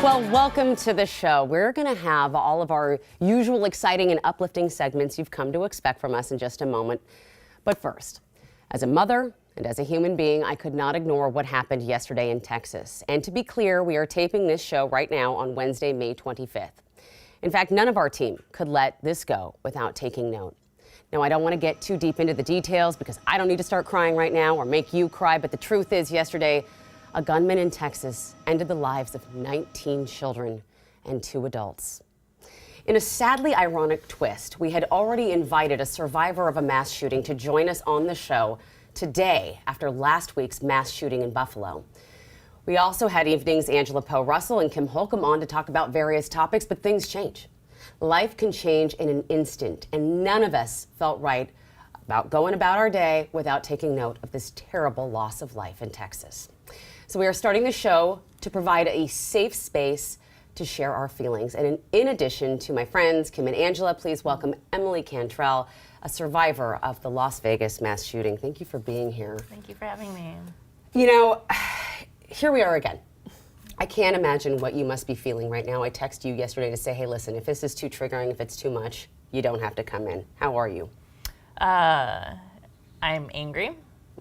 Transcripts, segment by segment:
Well, welcome to the show. We're going to have all of our usual exciting and uplifting segments you've come to expect from us in just a moment. But first, as a mother and as a human being, I could not ignore what happened yesterday in Texas. And to be clear, we are taping this show right now on Wednesday, May 25th. In fact, none of our team could let this go without taking note. Now, I don't want to get too deep into the details because I don't need to start crying right now or make you cry, but the truth is yesterday, a gunman in Texas ended the lives of 19 children and 2 adults. In a sadly ironic twist, we had already invited a survivor of a mass shooting to join us on the show today after last week's mass shooting in Buffalo. We also had evening's Angela Poe Russell and Kim Holcomb on to talk about various topics, but things change. Life can change in an instant, and none of us felt right about going about our day without taking note of this terrible loss of life in Texas. So we are starting the show to provide a safe space to share our feelings. And in addition to my friends, Kim and Angela, please welcome Emily Cantrell, a survivor of the Las Vegas mass shooting. Thank you for being here. Thank you for having me. You know, here we are again. I can't imagine what you must be feeling right now. I texted you yesterday to say, hey, listen, if this is too triggering, if it's too much, you don't have to come in. How are you? I'm angry.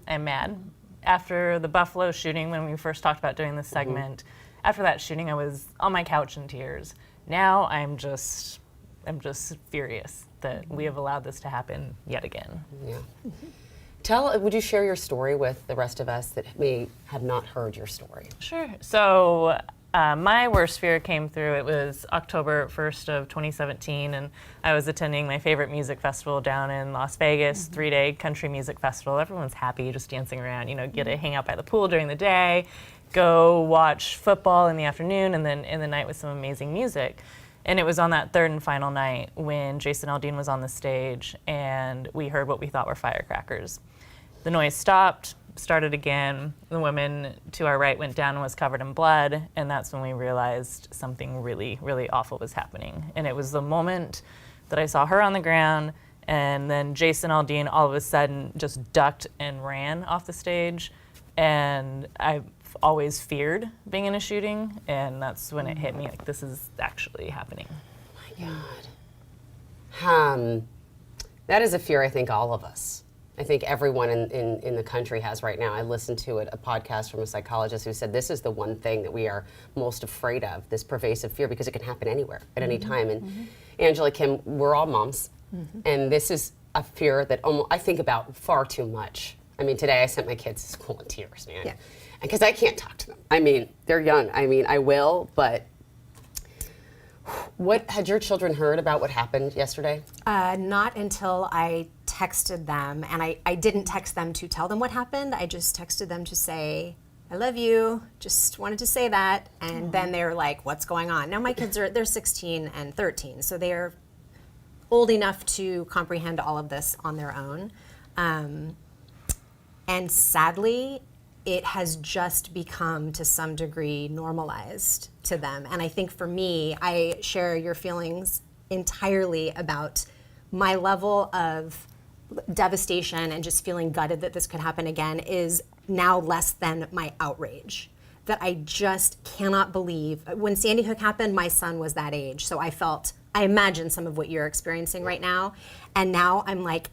I'm mad. After the Buffalo shooting, when we first talked about doing this segment, after that shooting, I was on my couch in tears. Now I'm just furious that we have allowed this to happen yet again. Yeah. Would you share your story with the rest of us that may have not heard your story? Sure. So my worst fear came through. It was October 1st of 2017, and I was attending my favorite music festival down in Las Vegas, 3-day country music festival. Everyone's happy, just dancing around, get to hang out by the pool during the day, go watch football in the afternoon, and then in the night with some amazing music. And it was on that third and final night when Jason Aldean was on the stage, and we heard what we thought were firecrackers. The noise stopped, started again. The woman to our right went down and was covered in blood, and that's when we realized something really, really awful was happening. And it was the moment that I saw her on the ground, and then Jason Aldean all of a sudden just ducked and ran off the stage. And I've always feared being in a shooting, and that's when it hit me, like, this is actually happening. Oh my God. That is a fear I think all of us, I think everyone in the country has right now. I listened to a podcast from a psychologist who said this is the one thing that we are most afraid of, this pervasive fear, because it can happen anywhere at any time. And Angela, Kim, we're all moms, and this is a fear that I think about far too much. I mean, today I sent my kids to school in tears, man. Yeah. Because I can't talk to them. I mean, they're young. I mean, I will, but what had your children heard about what happened yesterday? Not until I texted them, and I didn't text them to tell them what happened. I just texted them to say, I love you, just wanted to say that. And then they're like, what's going on? Now my kids they're 16 and 13, so they're old enough to comprehend all of this on their own. And sadly, it has just become, to some degree, normalized to them. And I think for me, I share your feelings entirely about my level of devastation and just feeling gutted that this could happen again is now less than my outrage. That I just cannot believe. When Sandy Hook happened, my son was that age, so I imagine some of what you're experiencing right now. And now I'm like,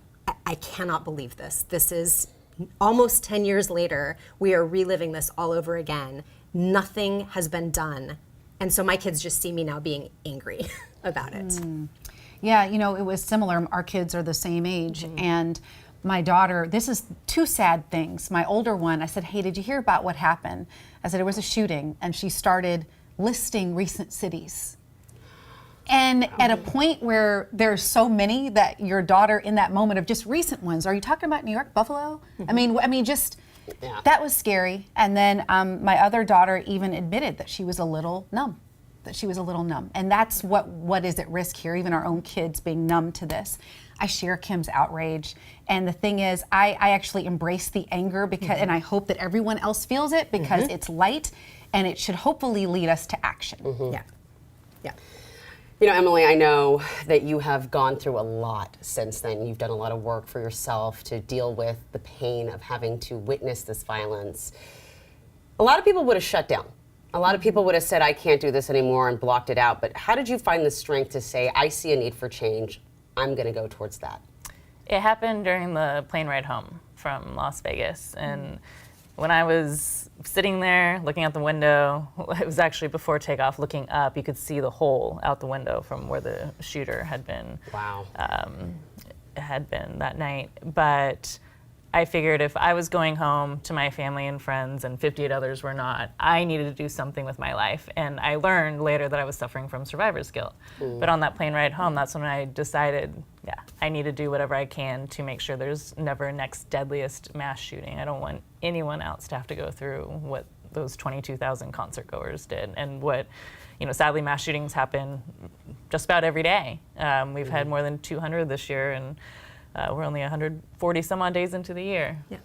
I cannot believe this. This is almost 10 years later, we are reliving this all over again. Nothing has been done. And so my kids just see me now being angry about it. Yeah, it was similar. Our kids are the same age. And my daughter, this is 2 sad things. My older one, I said, hey, did you hear about what happened? I said, it was a shooting. And she started listing recent cities. And at a point where there's so many that your daughter in that moment of just recent ones, are you talking about New York, Buffalo? I mean, just, that was scary. And then my other daughter even admitted that she was a little numb, And that's what is at risk here, even our own kids being numb to this. I share Kim's outrage. And the thing is, I actually embrace the anger because, and I hope that everyone else feels it because it's light and it should hopefully lead us to action. Yeah. Emily, I know that you have gone through a lot since then. You've done a lot of work for yourself to deal with the pain of having to witness this violence. A lot of people would have shut down A lot of people would have said, I can't do this anymore and blocked it out. But how did you find the strength to say, I see a need for change, I'm going to go towards that? It happened during the plane ride home from Las Vegas. And when I was sitting there looking out the window, it was actually before takeoff, looking up, you could see the hole out the window from where the shooter had been. Wow. Had been that night. But I figured if I was going home to my family and friends and 58 others were not, I needed to do something with my life. And I learned later that I was suffering from survivor's guilt. But on that plane ride home, that's when I decided, I need to do whatever I can to make sure there's never a next deadliest mass shooting. I don't want anyone else to have to go through what those 22,000 concert goers did, and what, sadly, mass shootings happen just about every day. We've had more than 200 this year, and we're only 140 some odd days into the year. Yeah.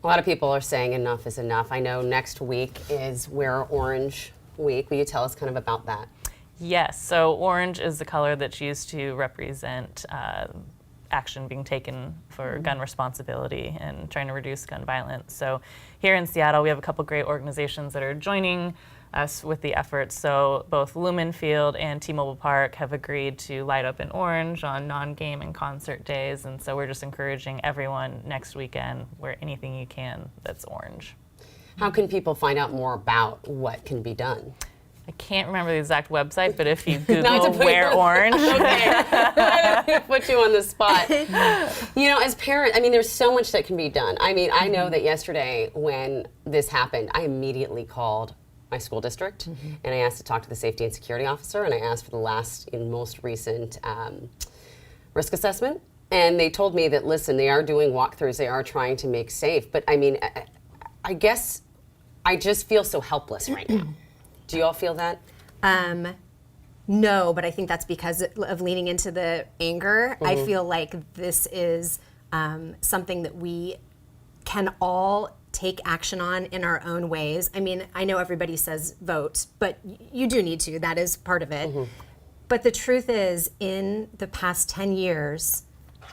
A lot of people are saying enough is enough. I know next week is Wear Orange Week. Will you tell us kind of about that? Yes, so orange is the color that's used to represent action being taken for gun responsibility and trying to reduce gun violence. So here in Seattle, we have a couple great organizations that are joining us with the efforts. So both Lumen Field and T-Mobile Park have agreed to light up in orange on non-game and concert days. And so we're just encouraging everyone next weekend, wear anything you can that's orange. How can people find out more about what can be done? I can't remember the exact website, but if you Not to Google put Wear you- Orange, Okay, put you on the spot. As parents, there's so much that can be done. I know that yesterday when this happened, I immediately called my school district and I asked to talk to the safety and security officer, and I asked for the last and most recent risk assessment. And they told me that, listen, they are doing walkthroughs, they are trying to make safe. But I guess I just feel so helpless right now. Do you all feel that? No, but I think that's because of leaning into the anger. I feel like this is something that we can all take action on in our own ways. I know everybody says vote, but you do need to. That is part of it. But the truth is, in the past 10 years,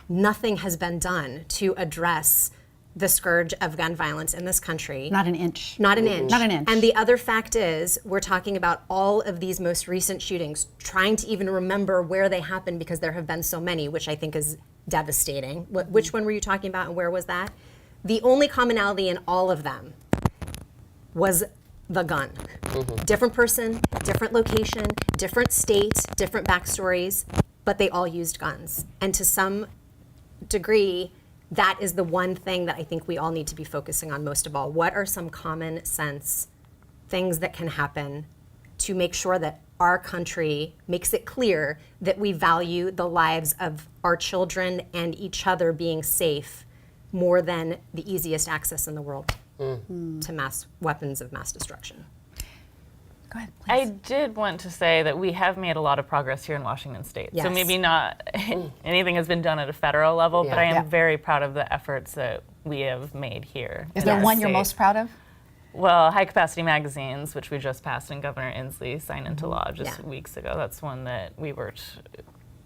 nothing has been done to address the scourge of gun violence in this country. Not an inch. Not an inch. Not an inch. And the other fact is, we're talking about all of these most recent shootings, trying to even remember where they happened because there have been so many, which I think is devastating. Which one were you talking about and where was that? The only commonality in all of them was the gun. Different person, different location, different state, different backstories, but they all used guns. And to some degree, that is the one thing that I think we all need to be focusing on most of all. What are some common sense things that can happen to make sure that our country makes it clear that we value the lives of our children and each other being safe more than the easiest access in the world to mass weapons of mass destruction? Go ahead, I please. did want to say that we have made a lot of progress here in Washington State. So Yes. maybe not anything has been done at a federal level, but I am Yeah. very proud of the efforts that we have made here. Is in there our one you're state. most proud of? Well, high capacity magazines, which we just passed and Governor Inslee signed into law just weeks ago. That's one that we worked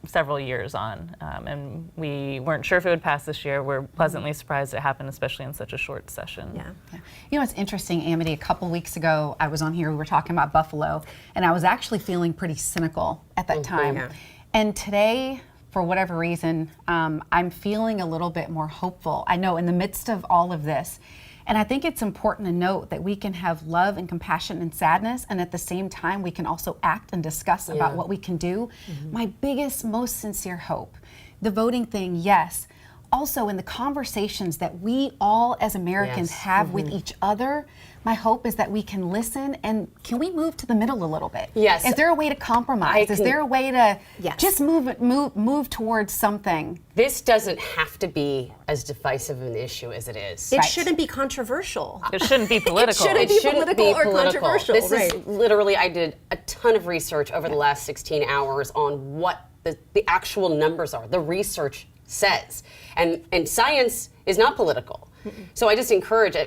several years on, and we weren't sure if it would pass this year. We're pleasantly surprised it happened, especially in such a short session. Yeah. You know, it's interesting, Amity, a couple weeks ago, I was on here, we were talking about Buffalo, and I was actually feeling pretty cynical at that time. Yeah. And today, for whatever reason, I'm feeling a little bit more hopeful. I know in the midst of all of this, and I think it's important to note that we can have love and compassion and sadness, and at the same time, we can also act and discuss about what we can do. My biggest, most sincere hope, the voting thing, yes. Also, in the conversations that we all as Americans Yes. have with each other, my hope is that we can listen, and can we move to the middle a little bit? Yes. Is there a way to compromise? Is there a way to Yes. just move towards something? This doesn't have to be as divisive an issue as it is. It Right. shouldn't be controversial. It shouldn't be political. shouldn't be shouldn't political or controversial, This right. is literally, I did a ton of research over the last 16 hours on what the actual numbers are, the research says. And science is not political. So I just encourage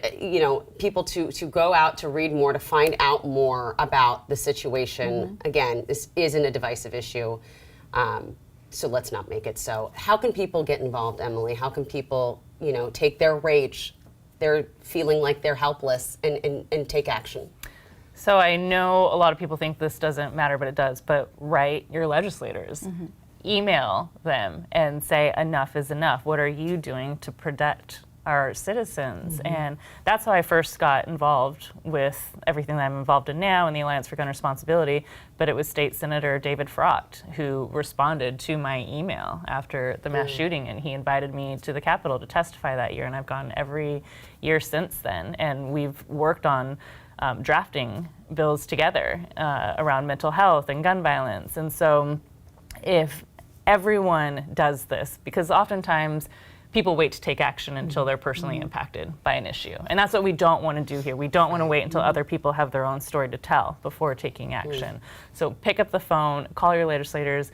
people to go out to read more, to find out more about the situation. Again, this isn't a divisive issue. So let's not make it so. How can people get involved, Emily? How can people, take their rage, their feeling like they're helpless, and take action? So I know a lot of people think this doesn't matter, but it does. But write your legislators, email them and say enough is enough. What are you doing to protect our citizens? And that's how I first got involved with everything that I'm involved in now in the Alliance for Gun Responsibility. But it was State Senator David Frocht who responded to my email after the mass shooting, and he invited me to the Capitol to testify that year, and I've gone every year since then. And we've worked on drafting bills together around mental health and gun violence. And so if everyone does this, because oftentimes people wait to take action until they're personally impacted by an issue. And that's what we don't want to do here. We don't want to wait until other people have their own story to tell before taking action. So pick up the phone, call your legislators,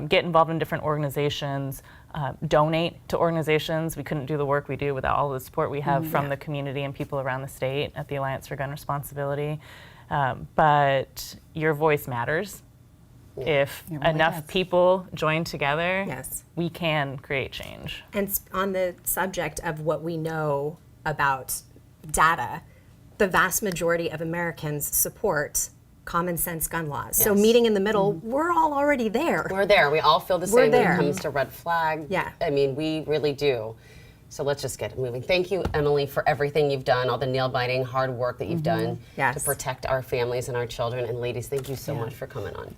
get involved in different organizations, donate to organizations. We couldn't do the work we do without all the support we have from the community and people around the state at the Alliance for Gun Responsibility. But your voice matters. If It really enough does. people join together, Yes. we can create change. And on the subject of what we know about data, the vast majority of Americans support common sense gun laws. So Yes. meeting in the middle, we're all already there. We're there. We all feel the We're same when there. it comes to red flag. Yeah. I mean, we really do. So let's just get moving. Thank you, Emily, for everything you've done, all the nail-biting, hard work that you've done to Yes. protect our families and our children. And ladies, thank you so much for coming on.